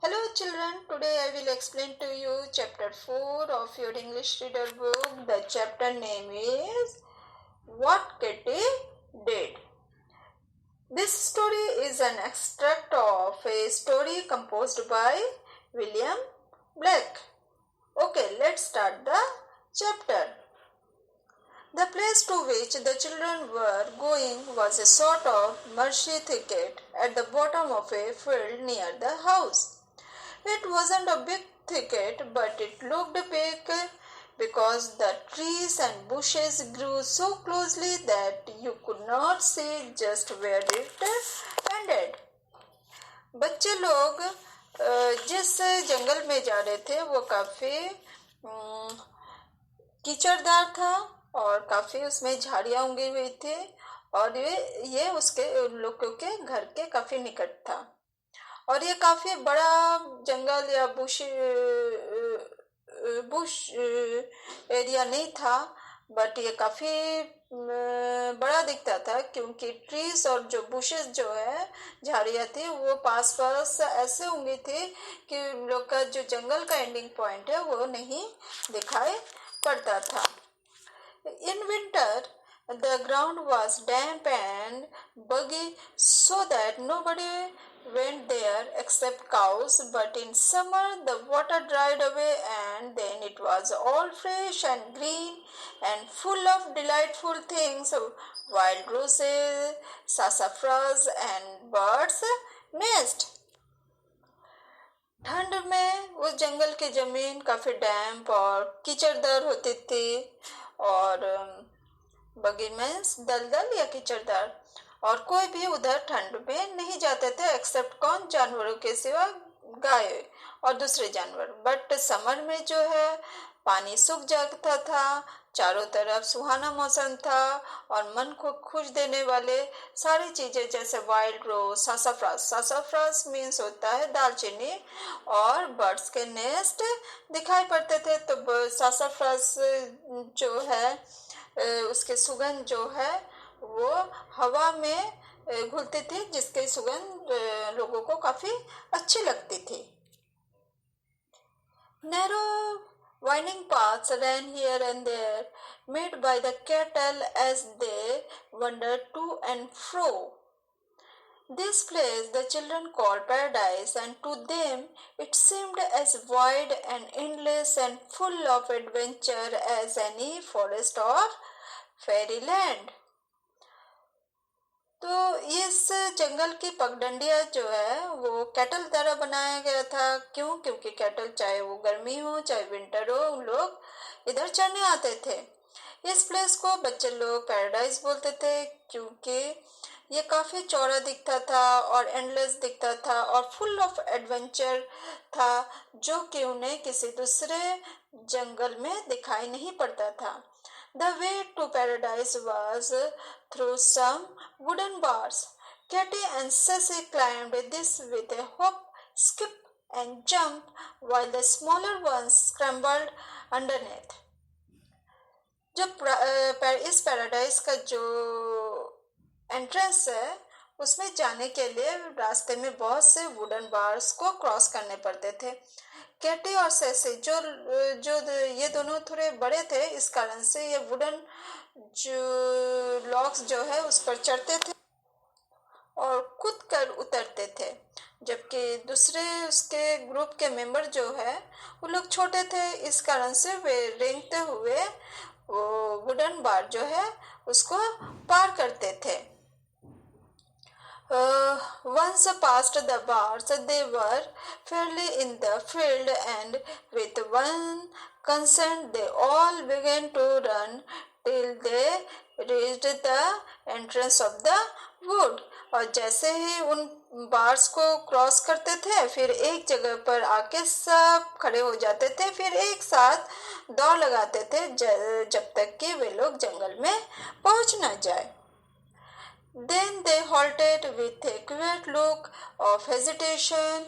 Hello children, today I will explain to you chapter 4 of your English reader book. The chapter name is What Kitty Did. This story is an extract of a story composed by William Blake. Okay, let's start the chapter. The place to which the children were going was a sort of marshy thicket at the bottom of a field near the house. It wasn't a big thicket, but it looked big because the trees and bushes grew so closely that you could not see just where it ended. बच्चे लोग जिस जंगल में जा रहे थे वो काफ़ी कीचड़दार था और काफ़ी उसमें झाड़ियाँ उगी हुई थी और ये उसके लोगों के घर के काफ़ी निकट था और ये काफ़ी बड़ा जंगल या बुश एरिया नहीं था, बट ये काफ़ी बड़ा दिखता था क्योंकि ट्रीज और जो बुशेस जो है झाड़ियाँ थी वो पास पास ऐसे होंगी थी कि लोग का जो जंगल का एंडिंग पॉइंट है वो नहीं दिखाई पड़ता था. In winter, the ground was damp and boggy so that nobody went there except cows, but in summer the water dried away and then it was all fresh and green and full of delightful things, wild roses, sassafras and birds' nest. ठंड में उस जंगल की जमीन काफ़ी डैम्प और कीचड़दार होती थी और बगी में दलदल या कीचड़दार और कोई भी उधर ठंड में नहीं जाते थे एक्सेप्ट कौन, जानवरों के सिवा गाय और दूसरे जानवर. बट समर में जो है पानी सूख जाता था, चारों तरफ सुहाना मौसम था और मन को खुश देने वाले सारी चीज़ें जैसे वाइल्ड रोज, सासाफ्रास मीन्स होता है दालचीनी और बर्ड्स के नेस्ट दिखाई पड़ते थे. तो सासाफ्रास जो है उसके सुगंध जो है वो हवा में घुलती थी जिसकी सुगंध लोगों को काफ़ी अच्छी लगती थी. Narrow winding paths ran here and there, made by the cattle as they wandered to and fro. This place the children called paradise, and to them it seemed as wide and endless and full of adventure as any forest or fairyland. तो इस जंगल की पगडंडियाँ जो है वो cattle द्वारा बनाया गया था. क्यों? क्योंकि कैटल चाहे वो गर्मी हो चाहे विंटर हो उन लोग इधर चरने आते थे. इस प्लेस को बच्चे लोग पैराडाइज बोलते थे क्योंकि ये काफ़ी चौड़ा दिखता था और एंडलेस दिखता था और फुल ऑफ एडवेंचर था जो कि उन्हें किसी दूसरे जंगल में दिखाई नहीं पड़ता था. The way to paradise was through some wooden bars. Katy and Ceci climbed this with a hop, skip, and jump, while the smaller ones scrambled underneath. जो इस पैराडाइज का जो एंट्रेंस है उसमें जाने के लिए रास्ते में बहुत से वुडन बार्स को क्रॉस करने पड़ते थे. कैटी और सेसी जो जो ये दोनों थोड़े बड़े थे इस कारण से ये वुडन जो लॉक्स जो है उस पर चढ़ते थे और कूद कर उतरते थे, जबकि दूसरे उसके ग्रुप के मेंबर जो है वो लोग छोटे थे इस कारण से वे रेंगते हुए वो वुडन बार जो है उसको पार करते थे. Once past the bars, they were fairly in the field, and with one consent, they all began to run till they reached the entrance of the wood. और जैसे ही उन बार्स को क्रॉस करते थे फिर एक जगह पर आके सब खड़े हो जाते थे, फिर एक साथ दौड़ लगाते थे जब तक कि वे लोग जंगल में पहुंच न जाए. Then they halted with a queer look of hesitation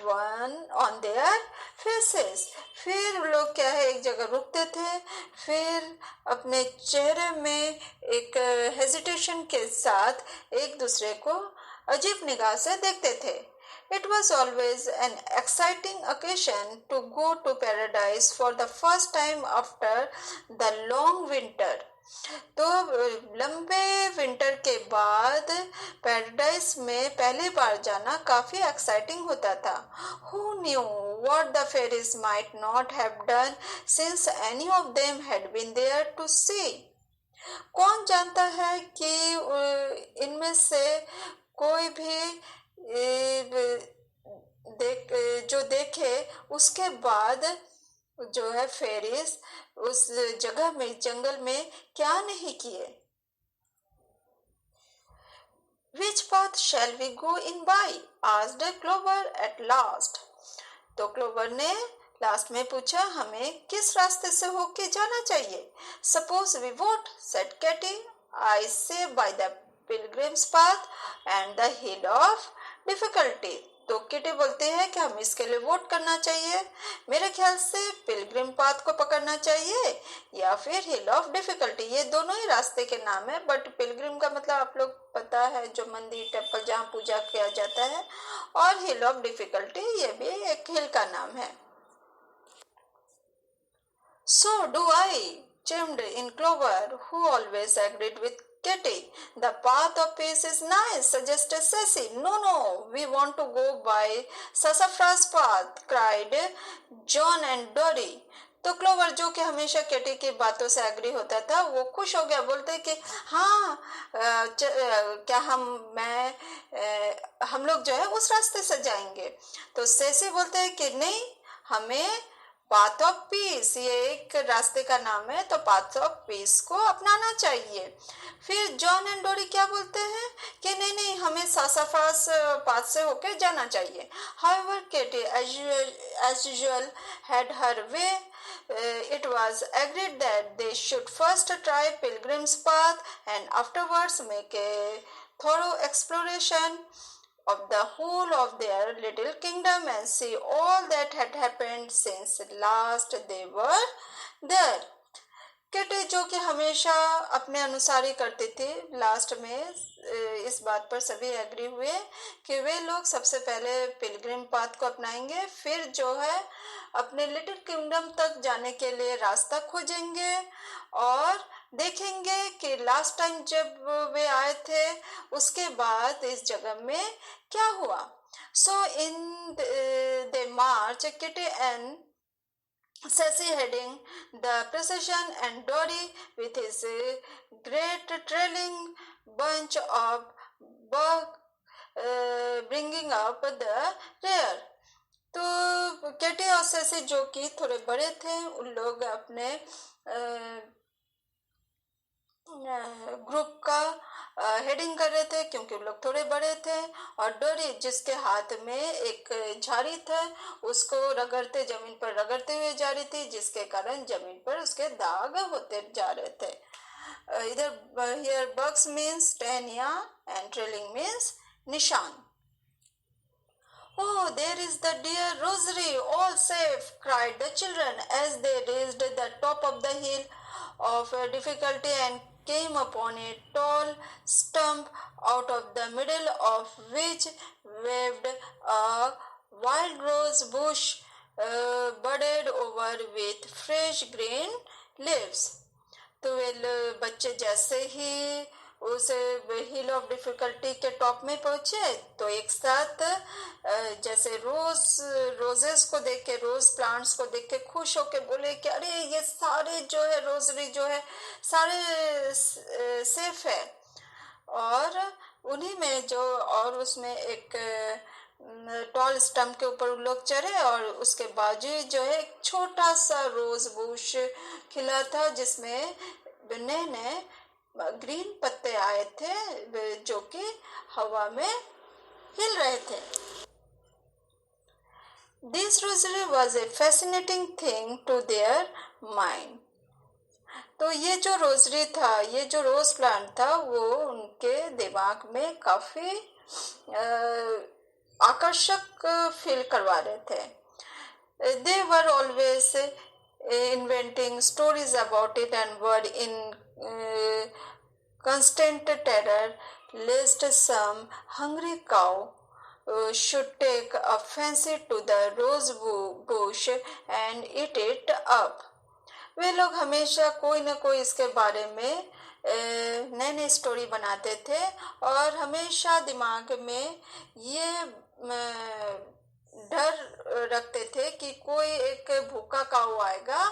one on their faces. फिर लोग क्या है एक जगह रुकते थे, फिर अपने चेहरे में एक हेजिटेशन के साथ एक दूसरे को अजीब निगाह से देखते थे. It was always an exciting occasion to go to paradise for the first time after the long winter. तो लंबे विंटर के बाद पैराडाइज में पहली बार जाना काफी एक्साइटिंग होता था. Who knew what the fairies might not have done since any of them had been there to see? कौन जानता है कि इनमें से कोई भी जो देखे उसके बाद जो है फेरीज उस जगह में जंगल में क्या नहीं किए. Which path shall we go in by? asked Clover at last. तो क्लोवर ने लास्ट में पूछा हमें किस रास्ते से होके जाना चाहिए. Suppose we vote, said Katy. I say by the pilgrim's path and the hill of difficulty. तो किटी बोलते हैं कि हम इसके लिए वोट करना चाहिए. मेरे ख्याल से पिलग्रिम पाथ को पकड़ना चाहिए या फिर हिल ऑफ डिफिकल्टी. ये दोनों ही रास्ते के नाम है, बट पिलग्रिम का मतलब आप लोग पता है जो मंदिर टेम्पल जहाँ पूजा किया जाता है, और हिल ऑफ डिफिकल्टी ये भी एक हिल का नाम है. So do I, chimed in Clover, who always agreed with Kitty. The path of peace is nice, suggested Sassy. No, we want to go by Sassafras path, cried John and Dory. तो clover जो कि हमेशा केटी की बातों से agree होता था वो खुश हो गया. बोलते कि हाँ क्या हम लोग जो है उस रास्ते से जाएंगे. तो सेसी बोलते हैं कि नहीं, हमें पाथ ऑफ पीस, ये एक रास्ते का नाम है, तो पाथ ऑफ पीस को अपनाना चाहिए. फिर जॉन एंड डोरी क्या बोलते हैं कि नहीं, हमें सासाफ्रास पाथ से होकर जाना चाहिए. However Katie as usual had her way. It was agreed that they should first try pilgrim's path and afterwards make a thorough exploration of the whole of their little kingdom and see all that had happened since last they were there. Kitty जो कि हमेशा अपने अनुसार ही करती थी, last में इस बात पर सभी एग्री हुए कि वे लोग सबसे पहले पिलग्रिम पाथ को अपनाएंगे, फिर जो है अपने लिटिल किंगडम तक जाने के लिए रास्ता खोजेंगे और देखेंगे कि लास्ट टाइम जब वे आए थे उसके बाद इस जगह में क्या हुआ. So in the march, Kitty and Sassy heading the procession and Dory with his great trailing bunch of buck bringing up the rear. तो केटी और सेसी जो कि थोड़े बड़े थे उन लोग अपने ग्रुप का हेडिंग कर रहे थे क्योंकि उन लोग थोड़े बड़े थे, और डोरी जिसके हाथ में एक झाड़ी था उसको रगड़ते जमीन पर रगड़ते हुए जा रही थी, जिसके कारण जमीन पर उसके दाग होते जा रहे थे. इधर हियर बक्स मीन्स टहनिया एंड ट्रेलिंग मीन्स निशान. Oh, there is the dear rosary, all safe, cried the children as they reached the top of the hill of difficulty and came upon a tall stump out of the middle of which waved a wild rose bush budded over with fresh green leaves. तो वे बच्चे जैसे ही उस हिल of difficulty के top में पहुंचे तो एक साथ जैसे रोजेस को देख के, रोज प्लांट्स को देख के खुश होके बोले कि अरे ये सारे जो है रोजरी जो है सारे सेफ है. और उन्हीं में जो और उसमें एक टॉल स्टम्प के ऊपर लोग चढ़े और उसके बाजू जो है एक छोटा सा रोज बुश खिला था जिसमें नए ग्रीन पत्ते आए थे जो कि हवा में हिल रहे थे. This rosary was a fascinating thing to their mind. तो ये जो रोजरी था, ये जो रोज प्लांट था, वो उनके दिमाग में काफी आकर्षक फील करवा रहे थे. They were always inventing stories about it and were in constant terror lest some hungry cow should take a fancy to the rose bush and eat it up. वे लोग हमेशा कोई न कोई इसके बारे में नई नई स्टोरी बनाते थे और हमेशा दिमाग में ये डर रखते थे कि कोई एक भूखा काऊ आएगा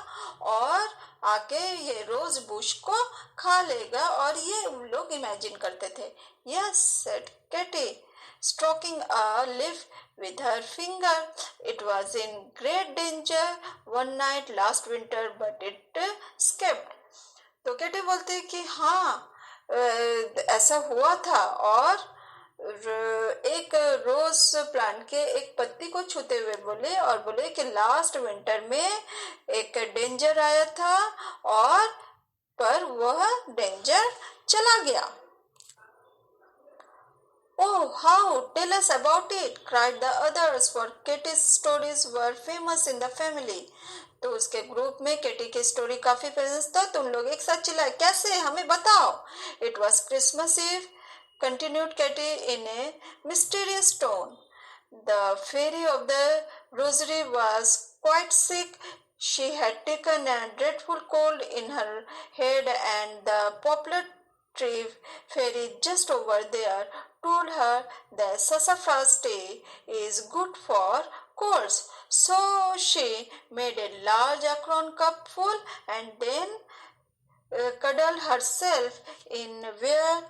और आके ये रोज बुश को खा लेगा, और ये उन लोग इमेजिन करते थे. Yes, said Katie, stroking a leaf with her finger. It was in great danger one night last winter, but it escaped. तो कैटी बोलते कि हाँ, ऐसा हुआ था और एक रोज प्लांट के एक पत्ती को छूते हुए बोले कि लास्ट विंटर में एक डेंजर आया था और पर वह डेंजर चला गया. Oh, how? Tell us about it, cried the others, for Kitty's stories were famous in the family. तो उसके ग्रुप में केटी की स्टोरी काफी फेमस था, तो उन लोग एक साथ चिल्लाए, कैसे, हमें बताओ. It was Christmas Eve, continued Katy in a mysterious tone. The fairy of the rosary was quite sick. She had taken a dreadful cold in her head, and the poplar tree fairy just over there told her that sassafras tea is good for colds. So she made a large acorn cup full and then cuddled herself in where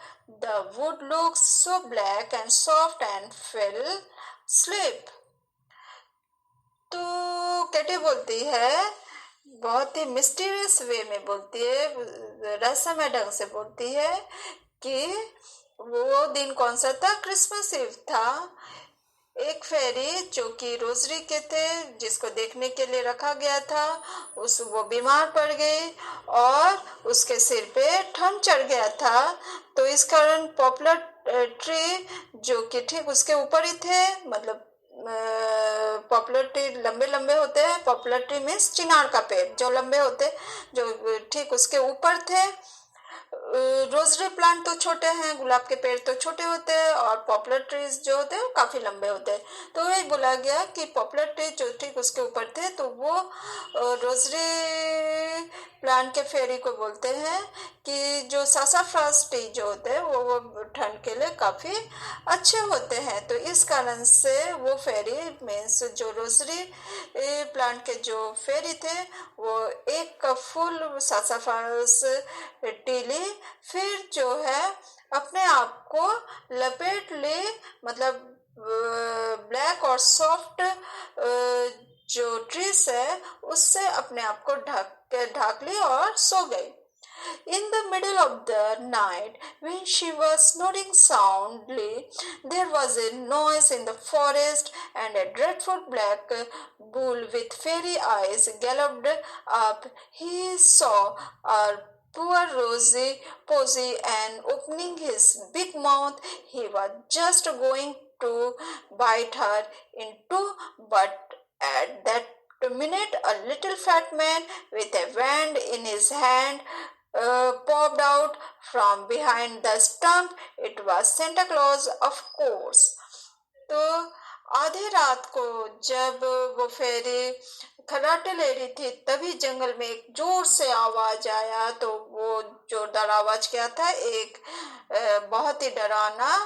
the wood looked so black and soft and fell asleep. तो Katie बोलती है, बहुत ही mysterious वे में बोलती है, रहस्यमय ढंग से बोलती है कि वो दिन कौन सा था, क्रिसमस इव था. एक फेरी जो कि रोजरी के थे, जिसको देखने के लिए रखा गया था, वो बीमार पड़ गई और उसके सिर पे ठंड चढ़ गया था. तो इस कारण पॉपुलर ट्री जो कि ठीक उसके ऊपर ही थे, मतलब पॉपुलर ट्री लंबे लंबे होते हैं, पॉपुलर ट्री मीन्स चिनार का पेड़ जो लंबे होते, जो ठीक उसके ऊपर थे. रोजरी प्लांट तो छोटे हैं, गुलाब के पेड़ तो छोटे होते हैं और पॉपुलर ट्रीज जो होते हैं वो काफी लंबे होते हैं. तो वही बोला गया कि पॉपुलर ट्री जो ठीक उसके ऊपर थे, तो वो रोजरी प्लांट के फेरी को बोलते हैं कि जो सासाफ्रास ट्री जो होते हैं वो ठंड के लिए काफी अच्छे होते हैं. तो इस कारण से वो फेरी मीन्स जो रोजरी प्लांट के जो फेरी थे वो एक कप फुल सासाफ्रास टी ली, फिर जो है अपने आप को लपेट ले, मतलब ब्लैक और सॉफ्ट जो ट्रीज है उससे अपने आप को ढक ली और सो गई. In the middle of the night, when she was snoring soundly, there was a noise in the forest, and a dreadful black bull with fairy eyes galloped up. He saw our poor Rosie Posy, and opening his big mouth, he was just going to bite her in two, but at that minute a little fat man with a wand in his hand popped out from behind the stump. It was Santa Claus, of course. तो आधे रात को जब वो फेरी खर्राटे ले रही थी, तभी जंगल में एक जोर से आवाज आया. तो वो जोरदार आवाज क्या था, एक बहुत ही डरावना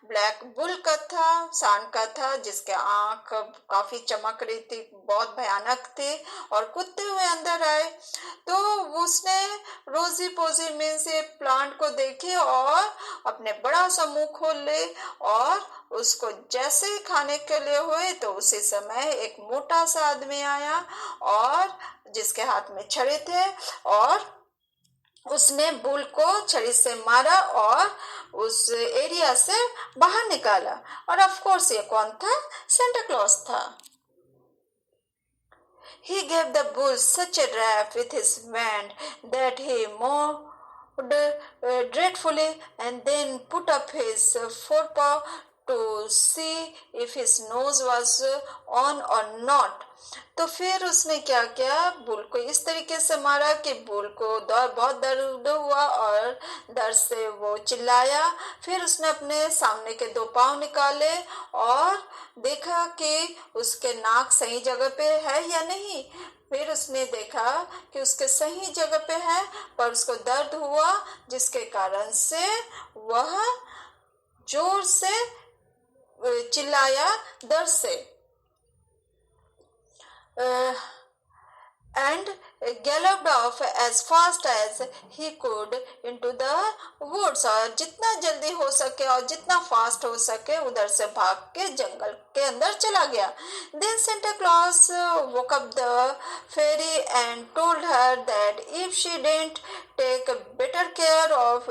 ब्लैक बुल का था, सांड का था, जिसके आंख काफी चमक रही थी, बहुत भयानक थी, और कूदते हुए अंदर आए. तो उसने रोजी पोजी में से प्लांट को देखी और अपने बड़ा सा मुंह खोल ले, और उसको जैसे ही खाने के लिए हुए तो उसी समय एक मोटा सा आदमी आया और जिसके हाथ में छड़ी थे, और उसने बुल को छड़ी से मारा और उस एरिया से बाहर निकाला. और ऑफ कोर्स ये कौन था, सेंटा क्लॉज था. He gave the bull such a rap with his wand that he mowed dreadfully, and then put up his forepaw to see if his nose was on or not. तो फिर उसने क्या किया, bull को इस तरीके से मारा कि बुल को बहुत दर्द हुआ और दर्द से वो चिल्लाया। फिर उसने अपने सामने के 2 पाँव निकाले और देखा कि उसके नाक सही जगह पे है या नहीं। फिर उसने देखा कि उसके सही जगह पे है, पर उसको दर्द हुआ जिसके कारण से वह जोर से चिल्लाया दर्द से। And galloped off as fast as he could into the woods। और जितना जल्दी हो सके और जितना फास्ट हो सके उधर से भाग के जंगल के अंदर चला गया। Then Santa Claus woke up the fairy and told her that if she didn't take better care of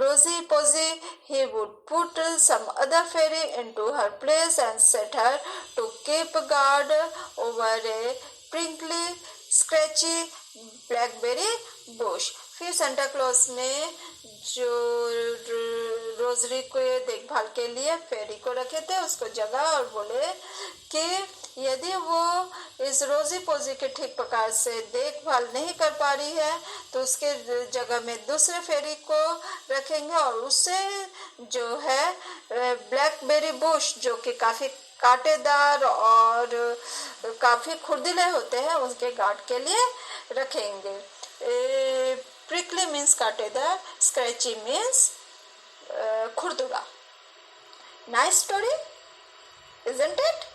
Rosie Posy, he would put some other fairy into her place and set her to keep guard over a prickly scratchy blackberry Bush. फिर Santa Claus ने जो rosary को देखभाल के लिए फेरी को रखे थे उसको जगा और बोले कि यदि वो इस रोजी पोजी के ठीक प्रकार से देखभाल नहीं कर पा रही है तो उसके जगह में दूसरे फेरी को रखेंगे और उससे जो है ब्लैकबेरी बुश जो कि काफी कांटेदार और काफी खुरदीले होते हैं उनके गार्ड के लिए रखेंगे। प्रिकली मीन्स कांटेदार, स्क्रैची मीन्स खुरदुरा। Nice story, isn't it?